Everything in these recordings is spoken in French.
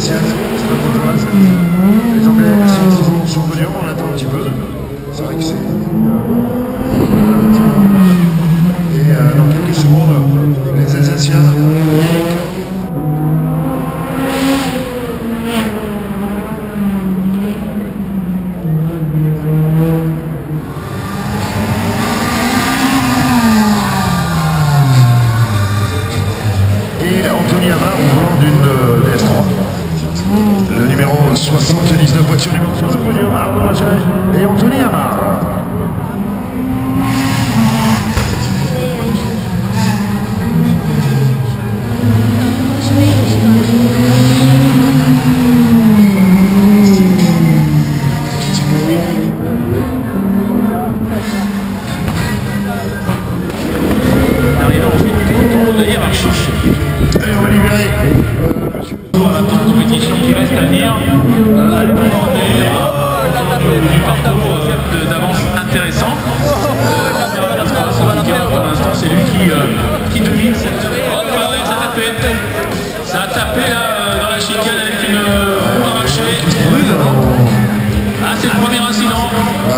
spécial, strasbourgeoise. Les Anglais sont toujours sur le podium, on attend un petit peu. C'est vrai que c'est... Et dans quelques secondes, les Alsaciens... Le numéro 79 voiture numéro 3 au podium, Arnaud Rachet et Anthony Amar. Arrivé ensuite au de hiérarchie. Et on va libérer. Compétition qui reste à venir. Elle du parcours d'avance intéressant. Pour l'instant, c'est lui qui domine cette. Ça a tapé là, dans la chicane avec une arrachée. Ah, c'est le premier incident.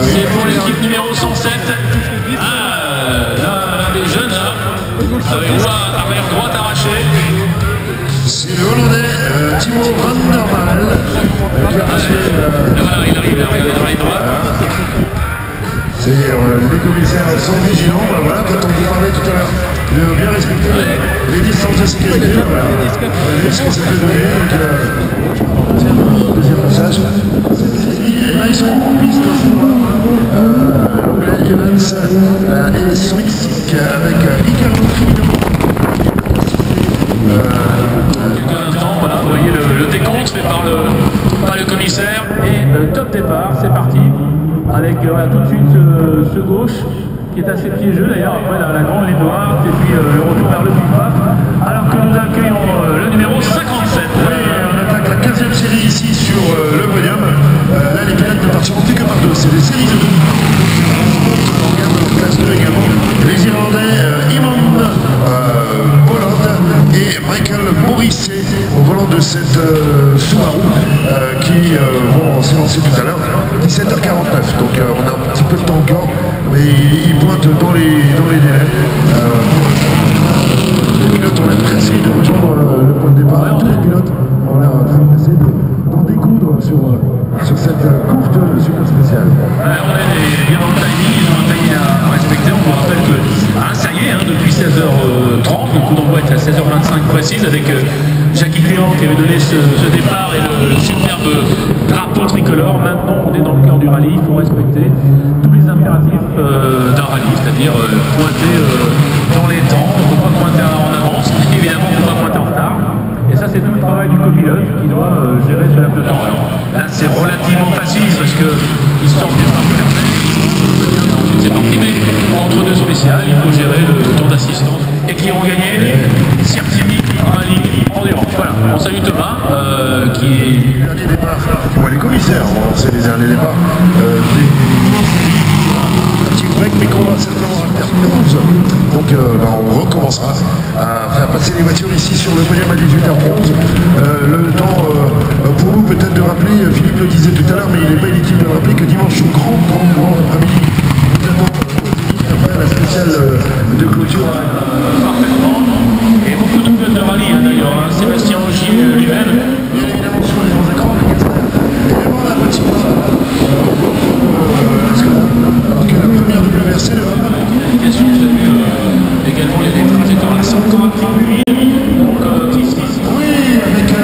C'est pour l'équipe numéro 107. Ah, l'un des jeunes là, avec droite arrachée. C'est le Hollandais Timo van der Waal. Il arrive dans les droits. C'est les commissaires sont vigilants. Voilà, quand on vous parlait tout à l'heure de bien respecter les distances de sécurité, voilà. Ce que ça peut donner. Donc, deuxième passage. Et là, ils sont en piste. Evans et Smith avec Ricardo Criminal. Voilà, vous voyez le décompte fait par le commissaire et top départ, c'est parti avec tout de suite ce gauche qui est assez piégeux d'ailleurs après la grande ligne droite et puis le retour vers le pick-up alors que nous accueillons le numéro 57. Oui, on attaque la 15e série ici sur le podium. Là les pilotes ne partiront plus que par deux, c'est des séries de deux. On regarde en classe 2 également les Irlandais Imond Bolland et Michael Morisset au volant de cette Subaru qui vont s'élancer tout à l'heure, 17h49, donc on a un petit peu de temps encore, mais ils pointent dans les délais. Les pilotes ont l'air pressés de rejoindre le point de départ, tous les pilotes ont l'air très pressés d'en découdre sur cette courte super spéciale. On est bien dans le timing, ils ont un timing à respecter, on vous rappelle que ça y est, depuis 16h30, le coup d'envoi est à 16h25 précise avec Jackie Clément qui avait donné ce départ et le superbe drapeau tricolore. Maintenant on est dans le cœur du rallye, il faut respecter tous les impératifs d'un rallye, c'est-à-dire pointer dans les temps, on ne peut pas pointer en avance, évidemment on ne peut pas pointer en retard. Et ça c'est tout le travail du copilote qui doit gérer ce laps de temps. Alors, là c'est relativement facile parce qu'ils sortent du train c'est parti, mais entre deux spéciales, il faut gérer le tour d'assistance et qui ont gagné Sirtimi, rallye, endurance. Voilà, on salue Thomas qui est. Les derniers départs, les commissaires vont lancer les derniers départs. Un petit break, mais qu'on va certainement alterner 11. Donc on recommencera à faire passer les voitures ici sur le podium à 18h11. Le temps pour nous peut-être de rappeler, Philippe le disait tout à l'heure, mais il n'est pas inutile de rappeler que dimanche, au grand après-midi, après la spéciale de clôture. Parfaitement. Et beaucoup de pilotes de rallye d'ailleurs. Sébastien Ogier lui-même. Bien évidemment sur les grands écrans, évidemment la petite alors que la première WRC ne va pas. Question que j'ai vu également les trajectoires à 50 000. Donc ici. Oui, avec le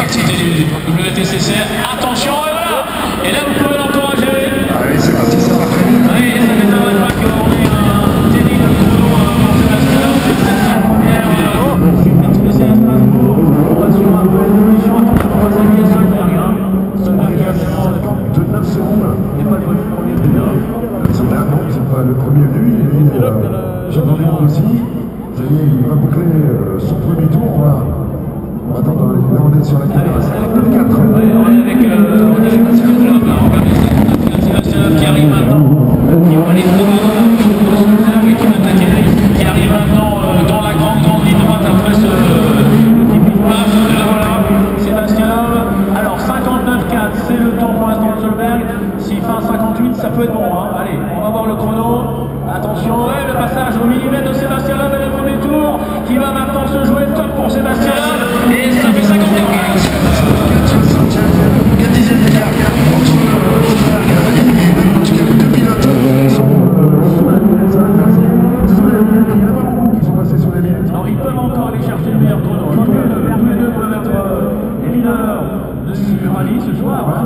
l'activité du WTCC. Attention, et voilà. Et là, vous pouvez l'encourager. Allez, c'est parti, ça va très vite. Oui, ça ne m'étonnerait pas qu'on ait un terrible chrono pour Sébastien. C'est la première spéciale à Strasbourg. On va sur un peu l'évolution à 83 et Solberg. Solberg qui a 59 secondes. n'est pas le premier venu. Solberg, non, c'est pas le premier venu. J'ai entendu aussi. Ça y est, il va boucler son premier tour. On va attendre, là on est sur la caméra. On est avec Sébastien Loeb qui arrive maintenant. Qui va aller qui arrive maintenant dans la grande ligne droite après ce petit pif-paf. Voilà, Sébastien Loeb. Alors 59,4, c'est le temps pour l'instant de Solberg. S'il fait un 58, ça peut être bon. Hein. Allez, on va voir le chrono. Attention, ouais, le passage au millimètre de Sébastien Loeb et le premier tour qui va maintenant se jouer top pour Sébastien Loeb. Et ça fait 54. Alors ils peuvent encore aller chercher le meilleur chrono. Tous les deux peuvent être les leaders de ce rallye ce soir. Hein.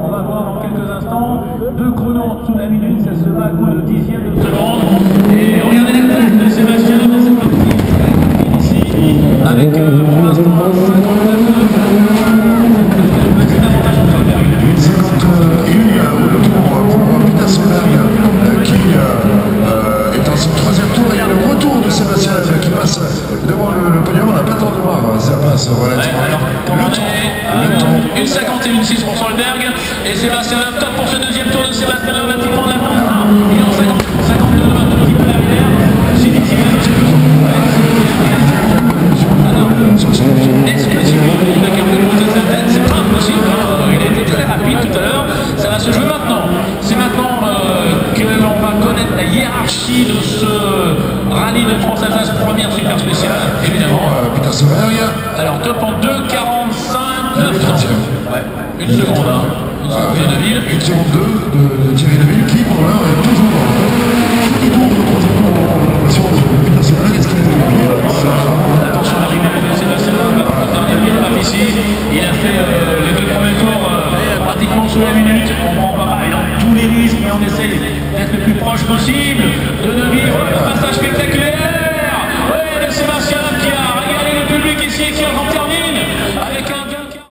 On va voir dans quelques instants 2 chronos en dessous de la minute, ça se bat à coup de dixième de seconde. Et regardez la place de Sébastien dans cette partie ici, avec pour l'instant 51 au retour pour Peter Solberg qui est en son 3e tour. Et il y a le retour de Sébastien qui passe devant le podium. On n'a pas le temps de voir, ça passe relativement. Une 51,6 pour Solberg et Sébastien Loeb top pour ce deuxième tour de Sébastien Loeb qui prend la place. Il est en 52 un petit peu derrière. C'est difficile. Exclusivement, il a quelques minutes de sa tête, c'est pas impossible. Il a été très rapide tout à l'heure. Ça va se jouer maintenant. C'est maintenant que l'on va connaître la hiérarchie de ce rallye de France-Alsace première super spéciale, évidemment. Peter Solberg. Alors top en 2,45, 9. Ouais, une seconde, hein. Une seconde de Deville. Une seconde 2 de Thierry Deville qui pour l'heure est toujours Peter Solberg. Est-ce qu'il est Attention à l'arrivée de Sébastien Loeb, dernier virage ici. Il a fait les 2 premiers tours pratiquement sous la minute. On prend pas mal dans tous les risques, mais on essaie d'être le plus proche possible.